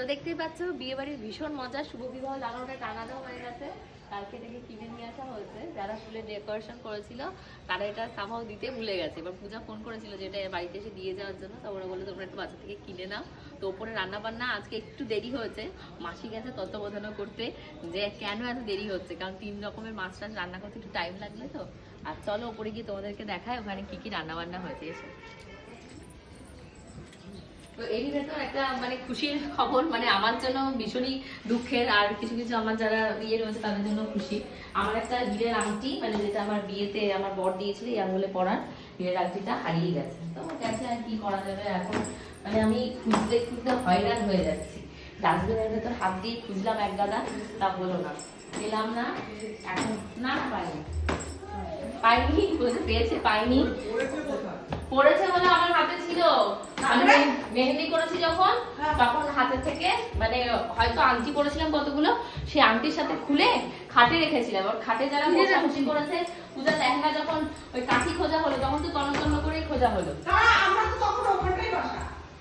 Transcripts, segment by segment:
তো দেখতেই পাচ্ছ বিয়ে বাড়ির ভীষণ মজা, শুভ বিবাহ জানানোটা টানানো হয়ে গেছে। কালকে থেকে কিনে নিয়ে আসা হয়েছে। যারা ফুলের ডেকোরেশন করেছিল তারা এটা সামাও দিতে ভুলে গেছে। এবার পূজা ফোন করেছিল যে এটা বাড়িতে এসে দিয়ে যাওয়ার জন্য, তো ওরা বলে তোমরা একটু বাজার থেকে কিনে নাও। তো ওপরে রান্না বান্না আজকে একটু দেরি হয়েছে, মাসি গেছে তত্ত্বাবধানও করতে যে কেন এত দেরি হচ্ছে, কারণ 3 রকমের মাছ টাছ রান্না করতে একটু টাইম লাগবে। তো আর চলো ওপরে গিয়ে তোমাদেরকে দেখায় ওখানে কি কি রান্না বান্না হয়েছে। এসে তো এরই ভেতর একটা মানে খুশির খবর, মানে আমার জন্য ভীষণই দুঃখের, আর কিছু কিছু আমার যারা বিয়ে রয়েছে তাদের জন্য খুশি। আমার একটা হীরের আংটি, মানে যেটা আমার বিয়েতে আমার বর দিয়েছিল এই আঙুলে পরার হীরের আংটিটা হারিয়ে গেছে। তো গেছে, আর কি করা যাবে এখন, মানে আমি খুঁজতে খুঁজতে হয়রান হয়ে যাচ্ছি। ডাস্টবিনের ভেতর হাত দিয়ে খুঁজলাম এক গাদা, তা হলো না, পেলাম না। এখন না পাইনি, পাইনি, পেয়েছে পাইনি, পড়েছে বলে আমার হাতে ছিল। আমি মেহেন্দি করেছি যখন, তখন হাতে থেকে মানে হয়তো আংটি পরেছিলাম কতগুলো, সেই আংটির সাথে খুলে খাটে রেখেছিলাম। আর খাটে যারা বসাবসি করেছে, পূজা লেহেঙ্গা যখন ওই কাঠি খোঁজা হলো তখন তো তন্ন করে খোঁজা হলো।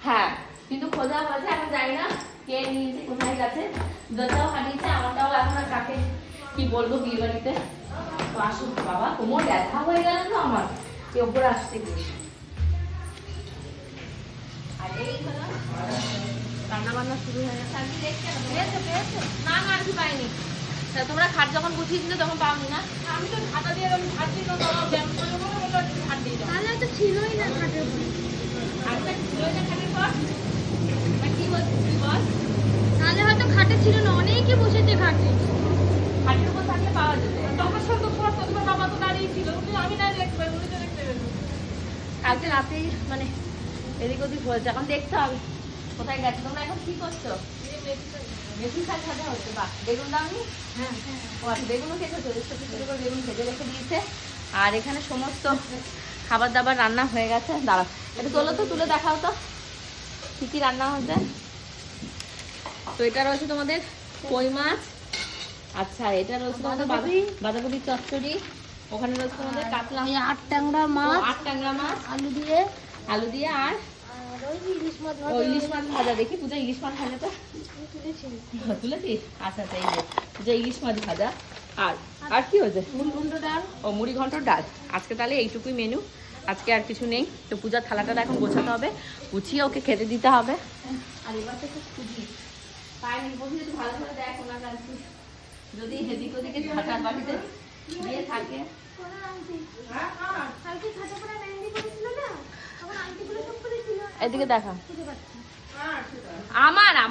হ্যাঁ, কিন্তু খোঁজা হয়েছে, এখন জানি না কে নিয়েছে, কোথায় গেছে। দুটাও হারিয়েছে, আমারটাও এখন আর কাকে কি বলবো বিয়ে বাড়িতে। তো আসুন বাবা, কোমর ব্যথা হয়ে গেল তো আমার, এ ওপরে আসতে গিয়ে। রান্না বান্না শুরু হয়ে গেছে। আমি দেখছি না না আর কি পাইনি। তোমরা খাট যখন গুছিয়েছিলে তখন পাওনি না? আমি তো খাতা দিয়ে ভাত দিই, ভাত দিই, তাহলে তো ছিলই না খাটের উপর। আচ্ছা ছিলই না খাটের পর কি বলছিস বল? তাহলে হয়তো খাটে ছিল না, অনেকে বসেছে খাটে, খাটের উপর থাকলে পাওয়া যেত। তোমার সাথে তোমার বাবা তো দাঁড়িয়ে ছিল, আমি না দেখতে উনি তো দেখতে পেলেন। কালকে রাতেই মানে এদিক ওদিক হয়েছে, এখন দেখতে হবে কোথায় গেছে। তোমরা এখন কি করছো? মেথি শাক ভাজা হচ্ছে। বাহ, বেগুন দাওনি? হ্যাঁ, বেগুনও খেতেছো, ছোটো ছোটো করে বেগুন ভেজে রেখে দিয়েছে। আর এখানে সমস্ত খাবার দাবার রান্না হয়ে গেছে। দাঁড়াও এটা তোলো তো, তুলে দেখাও তো কি কি রান্না হচ্ছে। তো এটা রয়েছে তোমাদের কই মাছ, আচ্ছা এটা রয়েছে তোমাদের বাঁধাকপির চচ্চড়ি, ওখানে রয়েছে তোমাদের কাতলা, 8 ট্যাংরা মাছ, 8 ট্যাংরা মাছ আলু দিয়ে আর ইলিশ মাছ ভাজা। দেখি পূজা ইলিশ মাছ ভাজা তো তুলেছিস? আচ্ছা আচ্ছা, এই যে পূজা ইলিশ মাছ ভাজা। আর আর কি হয়েছে? মুড়ি ডাল। ও মুড়ি ঘন্টর ডাল। আজকে তাহলে এইটুকুই মেনু, আজকে আর কিছু নেই। তো পূজার থালাটা এখন গোছাতে হবে, গুছিয়ে ওকে খেতে দিতে হবে। আর এবার তো খুঁজি পাইনি, বলছি একটু ভালো করে দেখ ওনার কাছে, যদি এদিক ওদিকে ঝাঁটার বাড়িতে গিয়ে থাকে। এদিকে দেখা আমার